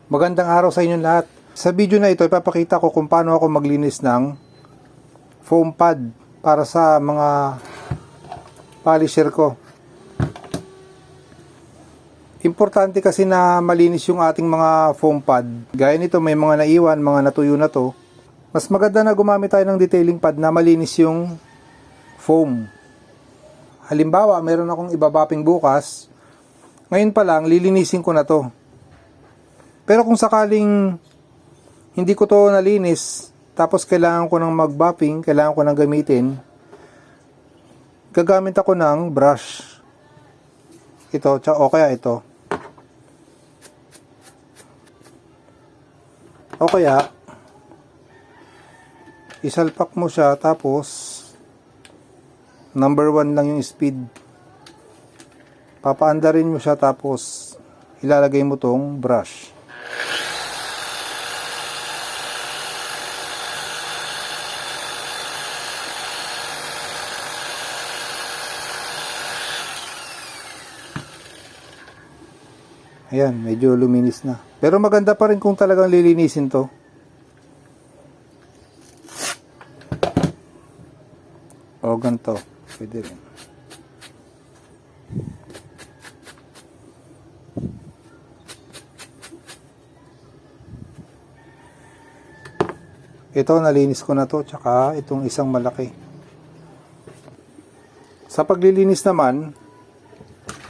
Magandang araw sa inyong lahat. Sa video na ito, ipapakita ko kung paano ako maglinis ng foam pad para sa mga polisher ko. Importante kasi na malinis yung ating mga foam pad. Gaya nito, may mga naiwan, mga natuyo na to. Mas maganda na gumamit tayo ng detailing pad na malinis yung foam. Halimbawa, meron akong ibabapping bukas. Ngayon pa lang, lilinisin ko na to. Pero kung sakaling hindi ko to nalinis, tapos kailangan ko ng mag-buffing, kailangan ko ng gamitin, gagamit ako ng brush. Ito, o kaya ito. O kaya, isalpak mo siya, tapos, number 1 lang yung speed. Papaandarin mo siya, tapos, ilalagay mo tong brush. Ayan, medyo luminis na. Pero maganda pa rin kung talagang lilinisin to. O ganito, pwede rin. Ito, nalinis ko na to, tsaka itong isang malaki. Sa paglilinis naman,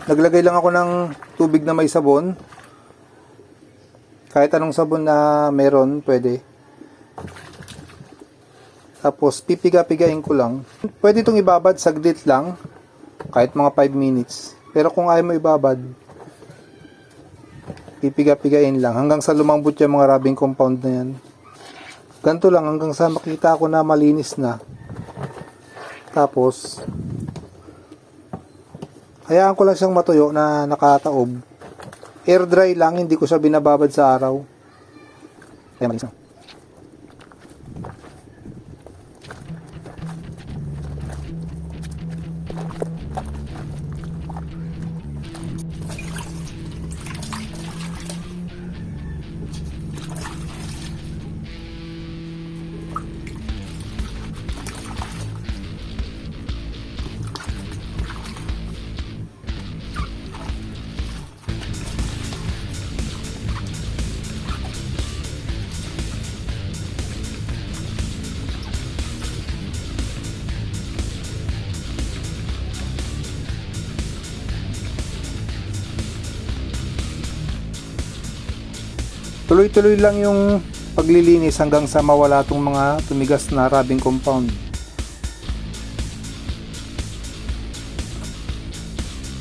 naglagay lang ako ng tubig na may sabon. Kahit anong sabon na meron, pwede. Tapos, pipiga-pigain ko lang. Pwede itong ibabad, saglit lang. Kahit mga 5 minutes. Pero kung ayaw mo ibabad, pipiga-pigain lang. Hanggang sa lumambot yung mga rubbing compound na yan. Ganito lang, hanggang sa makita ko na malinis na. Tapos, hayaan ko lang siyang matuyo na nakataob. Air dry lang, hindi ko siya binababad sa araw. Kaya malis na. Tuloy-tuloy lang yung paglilinis hanggang sa mawala tong mga tumigas na rubbing compound.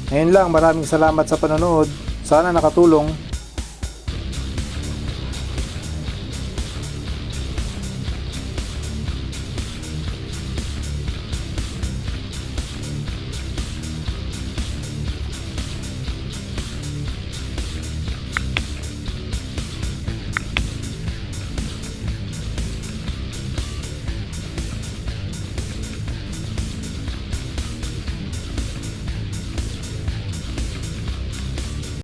Ngayon lang, maraming salamat sa panonood. Sana nakatulong.